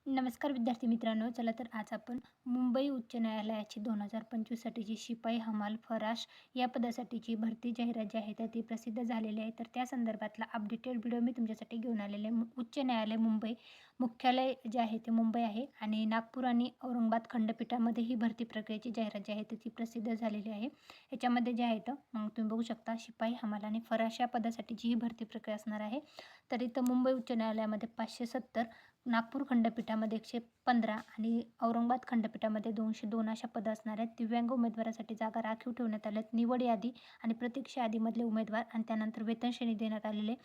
नमस्कार विद्यार्थी मित्रांनो, चला तर आज आपण मुंबई उच्च न्यायालयाची 2025 साठीची शिपाई हमाल फराश या पदासाठीची भरती जाहिरात जी आहे तर ती प्रसिद्ध झालेली आहे. तर त्या संदर्भातला अपडेटेड व्हिडिओ मी तुमच्यासाठी घेऊन आलेले आहे. उच्च न्यायालय मुंबई मुख्यालय जे आहे ते मुंबई आहे आणि नागपूर आणि औरंगाबाद खंडपीठामध्ये ही भरती प्रक्रियेची जाहिरात जी आहे तर ती प्रसिद्ध झालेली आहे. याच्यामध्ये जे आहे तर तुम्ही बघू शकता शिपाई हमाल आणि फराश या पदासाठीची ही भरती प्रक्रिया असणार आहे. तर इथं मुंबई उच्च न्यायालयामध्ये 570, नागपूर खंडपीठामध्ये 115 आणि औरंगाबाद खंडपीठामध्ये 202 अशा पदं असणार आहेत. दिव्यांग उमेदवारासाठी जागा राखीव ठेवण्यात आल्या आहेत. निवड यादी आणि प्रतीक्षा यादीमधले उमेदवार आणि त्यानंतर वेतनश्रेणी देण्यात आलेले.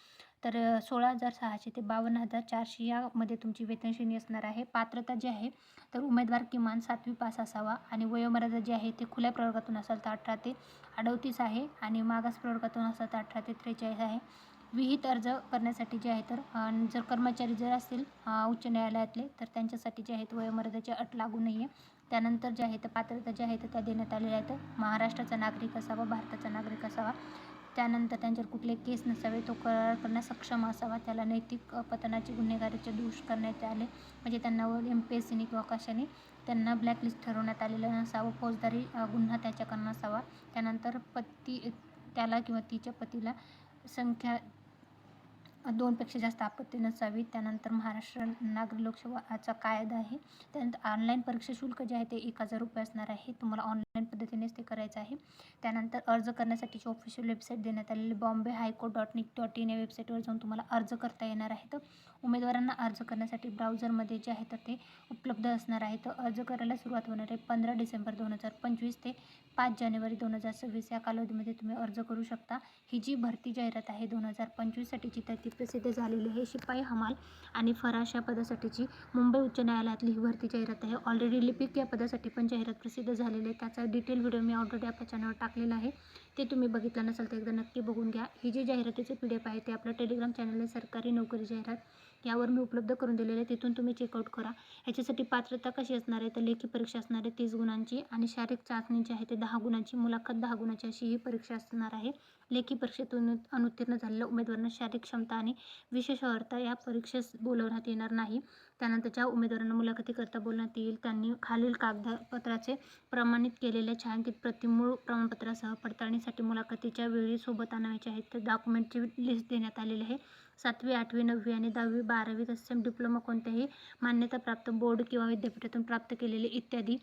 तर 16,600 ते 52,400 यामध्ये तुमची वेतनश्रेणी असणार आहे. पात्रता जी आहे तर उमेदवार किमान 7वी पास असावा आणि वयोमर्यादा जी आहे ते खुल्या प्रवर्गातून असेल तर 18 ते 38 आहे आणि मागास प्रवर्गातून असेल तर 18 ते 43 आहे. विहित अर्ज करण्यासाठी जे आहे तर जर कर्मचारी जर असतील उच्च न्यायालयातले तर त्यांच्यासाठी जे आहेत वयोमर्यादेची अट लागू नाही आहे. त्यानंतर जे आहे तर पात्रता ज्या आहेत त्या देण्यात आलेल्या आहेत. महाराष्ट्राचा नागरिक असावा, भारताचा नागरिक असावा, त्यानंतर त्यांच्यावर कुठले केस नसावे, तो करार करण्यास सक्षम असावा, त्याला नैतिक पतनाचे गुन्हेगारीचे दोष करण्यात आले म्हणजे त्यांना MPSCने किंवा कशाने त्यांना ब्लॅकलिस्ट ठरवण्यात आलेलं नसावं, फौजदारी गुन्हा त्याच्याकडे नसावा. त्यानंतर त्याला किंवा तिच्या पतीला संख्या 2पेक्षा जास्त आपत्ती नसावी. त्यानंतर महाराष्ट्र नागरी लोकसेवाचा कायदा आहे. त्यानंतर ऑनलाईन परीक्षा शुल्क जे आहे ते 1,000 रुपये असणार आहे. तुम्हाला ऑनलाईन पद्धतीनेच ते करायचं आहे. त्यानंतर अर्ज करण्यासाठीची ऑफिशियल वेबसाईट देण्यात आलेली bombay.high.court.nic.in या वेबसाईटवर जाऊन तुम्हाला अर्ज करता येणार आहे. तर उमेदवारांना अर्ज करण्यासाठी ब्राउझरमध्ये जे आहे तर ते उपलब्ध असणार आहे. तर अर्ज करायला सुरुवात होणार आहे 15 डिसेंबर 2025 ते 5 जानेवारी 2026 या कालावधीमध्ये तुम्ही अर्ज करू शकता. ही जी भरती जाहिरात आहे 2025 साठीची तर ती प्रसिद्ध झालेली आहे. शिपाई हमाल आणि फराश या पदासाठीची मुंबई उच्च न्यायालयातली ही भरती जाहिरात आहे. ऑलरेडी लिपिक या पदासाठी पण जाहिरात प्रसिद्ध झालेली आहे. त्याचा डिटेल व्हिडिओ मी ऑलरेडी आपल्या चॅनलवर टाकलेला आहे. ते तुम्ही बघितलं नसेल तर एकदा नक्की बघून घ्या. ही जी जाहिरातीचं PDF आहे ते आपल्या टेलिग्राम चॅनल आहे सरकारी नोकरी जाहिरात यावर मी उपलब्ध करून दिलेले आहे. तिथून तुम्ही चेकआउट करा. ह्याच्यासाठी पात्रता कशी असणार आहे तर लेखी परीक्षा असणार आहे 30 गुणांची आणि शारीरिक चाचणी जी आहे ते 10 गुणांची, मुलाखत 10 गुणांची अशी ही परीक्षा असणार आहे. लेखी परीक्षेतून अनुत्तीर्ण झालेल्या उमेदवारांना शारीरिक क्षमता आणि विशेष अर्हता या परीक्षेस बोलवण्यात येणार नाही. त्यानंतर ज्या उमेदवारांना मुलाखतीकरता बोलवण्यात येईल त्यांनी खालील कागदपत्राचे प्रमाणित केलेल्या छायांकित प्रति मूळ प्रमाणपत्रासह पडताळणीसाठी मुलाखतीच्या वेळी सोबत आणायचे आहेत. तर डॉक्युमेंटची लिस्ट देण्यात आलेली आहे. 7वी, 8वी, 9वी आणि 10वी, 12वी तत्सम डिप्लोमा कोणत्याही मान्यताप्राप्त बोर्ड किंवा विद्यापीठातून प्राप्त केलेले इत्यादी.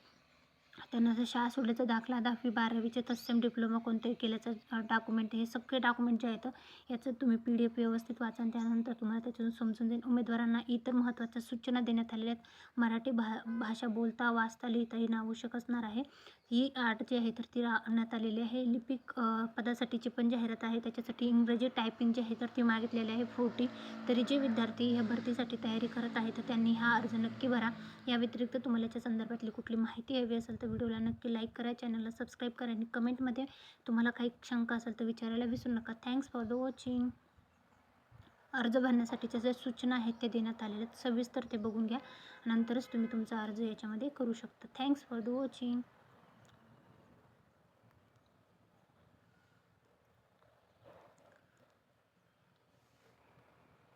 त्यानंतर शाळा सोडल्याचा दाखला, 10वी 12वीचे तत्सम डिप्लोमा कोणत्याही केल्याचं डॉक्युमेंट, हे सगळे डॉक्युमेंट जे आहेत याचं तुम्ही PDF व्यवस्थित वाचा आणि त्यानंतर तुम्हाला त्याच्यातून समजून देईन. उमेदवारांना इतर महत्त्वाच्या सूचना देण्यात आलेल्या आहेत. मराठी भाषा बोलता, वाचता, लिहिता येणं आवश्यक असणार आहे. ही अट जी आहे तर ती आणण्यात आलेली आहे. लिपिक पदासाठीची पण जाहिरात आहे. त्याच्यासाठी इंग्रजी टायपिंग जी आहे तर ती मागितलेली आहे 40. तरी जे विद्यार्थी ह्या भरतीसाठी तयारी करत आहेत तर त्यांनी हा अर्ज नक्की भरा. या व्यतिरिक्त तुम्हाला याच्या संदर्भातली कुठली माहिती हवी असेल तर व्हिडिओला नक्की लाईक करा, चॅनलला सबस्क्राईब करा आणि कमेंटमध्ये तुम्हाला काही शंका असेल तर विचारायला विसरू नका. Thanks for the watching. अर्ज भरण्यासाठीच्या ज्या सूचना आहेत ते देण्यात आलेल्या आहेत. सविस्तर ते बघून घ्या. नंतरच तुम्ही तुमचा अर्ज याच्यामध्ये करू शकता. Thanks for the watching.